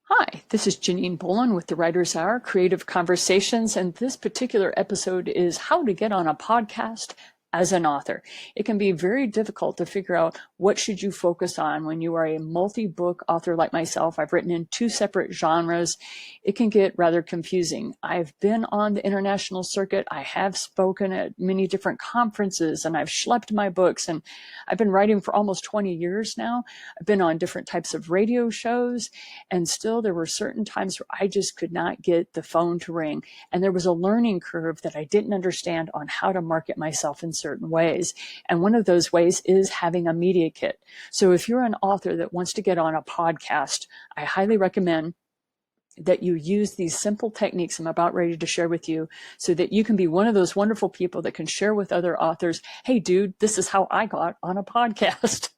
Hi, this is Janine Bolin with the Writer's Hour Creative Conversations, and this particular episode is how to get on a podcast as an author. It can be very difficult to figure out what should you focus on when you are a multi-book author like myself. I've written in 2 separate genres. It can get rather confusing. I've been on the international circuit. I have spoken at many different conferences, and I've schlepped my books, and I've been writing for almost 20 years now. I've been on different types of radio shows, and still there were certain times where I just could not get the phone to ring. And there was a learning curve that I didn't understand on how to market myself in certain ways. And one of those ways is having a media kit. So if you're an author that wants to get on a podcast, I highly recommend that you use these simple techniques I'm about ready to share with you so that you can be one of those wonderful people that can share with other authors, hey, dude, this is how I got on a podcast.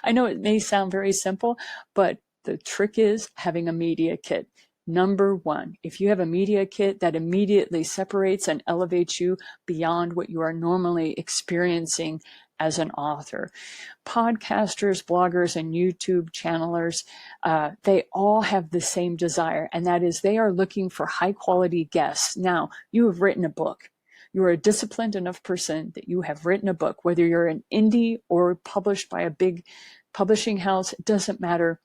I know it may sound very simple, but the trick is having a media kit. Number one, if you have a media kit, that immediately separates and elevates you beyond what you are normally experiencing as an author. Podcasters, bloggers, and YouTube channelers, they all have the same desire, and that is they are looking for high quality guests. Now, you have written a book. You're a disciplined enough person that you have written a book, whether you're an indie or published by a big publishing house, it doesn't matter.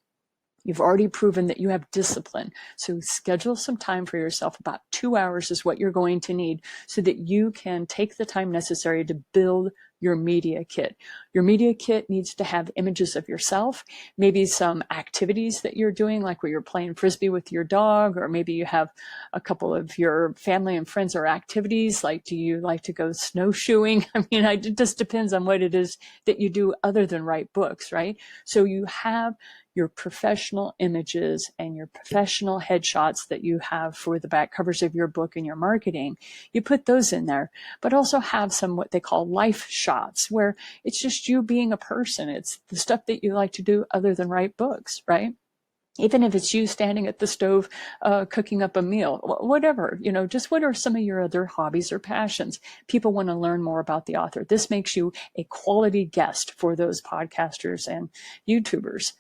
You've already proven that you have discipline. So schedule some time for yourself. About 2 hours is what you're going to need so that you can take the time necessary to build your media kit. Your media kit needs to have images of yourself, maybe some activities that you're doing, like where you're playing Frisbee with your dog, or maybe you have a couple of your family and friends or activities, like do you like to go snowshoeing? I mean, it just depends on what it is that you do other than write books, right? So you have your professional images and your professional headshots that you have for the back covers of your book and your marketing. You put those in there, but also have some what they call life shots where it's just you being a person. It's the stuff that you like to do other than write books, right? Even if it's you standing at the stove cooking up a meal, whatever, just what are some of your other hobbies or passions? People want to learn more about the author. This makes you a quality guest for those podcasters and YouTubers.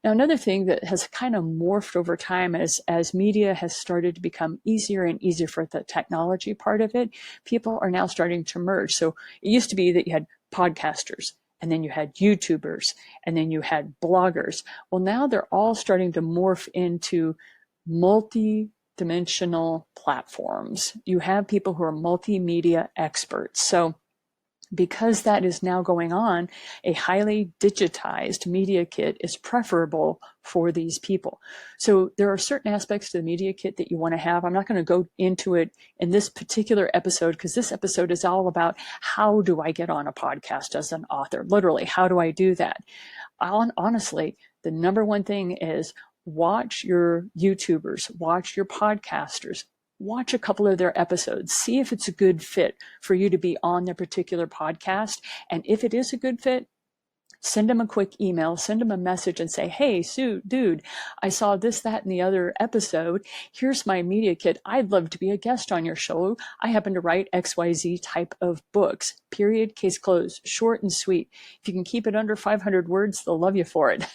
Now, another thing that has kind of morphed over time as media has started to become easier and easier for the technology part of it, people are now starting to merge. So it used to be that you had podcasters, and then you had YouTubers, and then you had bloggers. Well, now they're all starting to morph into multi-dimensional platforms. You have people who are multimedia experts. So because that is now going on, a highly digitized media kit is preferable for these people. So there are certain aspects to the media kit that you want to have. I'm not going to go into it in this particular episode because this episode is all about how do I get on a podcast as an author? Literally, how do I do that? Honestly, the number one thing is watch your YouTubers, watch your podcasters, watch a couple of their episodes, see if it's a good fit for you to be on their particular podcast. And if it is a good fit, send them a quick email, send them a message and say, hey, Sue, dude, I saw this, that, and the other episode. Here's my media kit. I'd love to be a guest on your show. I happen to write XYZ type of books. Period. Case closed. Short and sweet. If you can keep it under 500 words, they'll love you for it.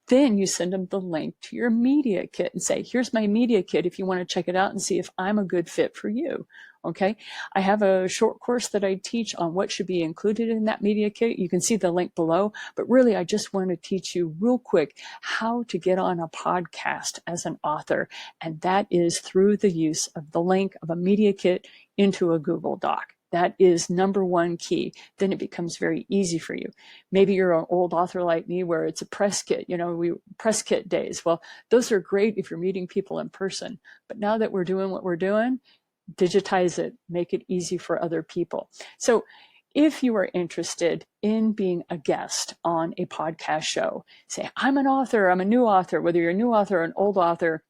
Then you send them the link to your media kit and say, here's my media kit if you want to check it out and see if I'm a good fit for you. Okay. I have a short course that I teach on what should be included in that media kit. You can see the link below, but really I just want to teach you real quick how to get on a podcast as an author. And that is through the use of the link of a media kit into a Google Doc. That is number one key. Then it becomes very easy for you. Maybe you're an old author like me where it's a press kit, press kit days. Well, those are great if you're meeting people in person. But now that we're doing what we're doing, digitize it, make it easy for other people. So if you are interested in being a guest on a podcast show, say, I'm an author, I'm a new author, whether you're a new author or an old author,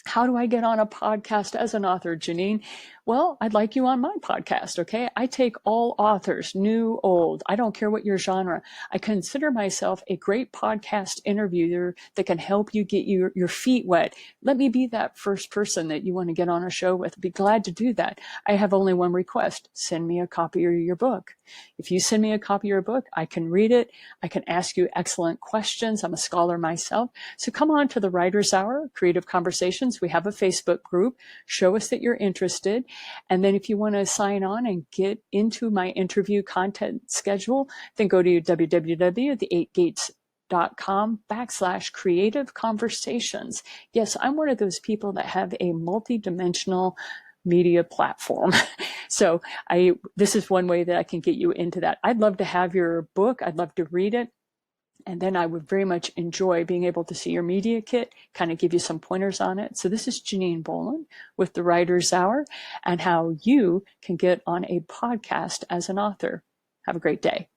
how do I get on a podcast as an author, Janine? Well, I'd like you on my podcast, okay? I take all authors, new, old. I don't care what your genre. I consider myself a great podcast interviewer that can help you get your feet wet. Let me be that first person that you want to get on a show with. I'd be glad to do that. I have only one request. Send me a copy of your book. If you send me a copy of your book, I can read it. I can ask you excellent questions. I'm a scholar myself. So come on to the Writers Hour, Creative Conversations. We have a Facebook group. Show us that you're interested. And then if you want to sign on and get into my interview content schedule, then go to www.the8gates.com/creative conversations. Yes, I'm one of those people that have a multi-dimensional media platform. So this is one way that I can get you into that. I'd love to have your book. I'd love to read it. And then I would very much enjoy being able to see your media kit, kind of give you some pointers on it. So this is Janine Bolin with the Writers Hour and how you can get on a podcast as an author. Have a great day.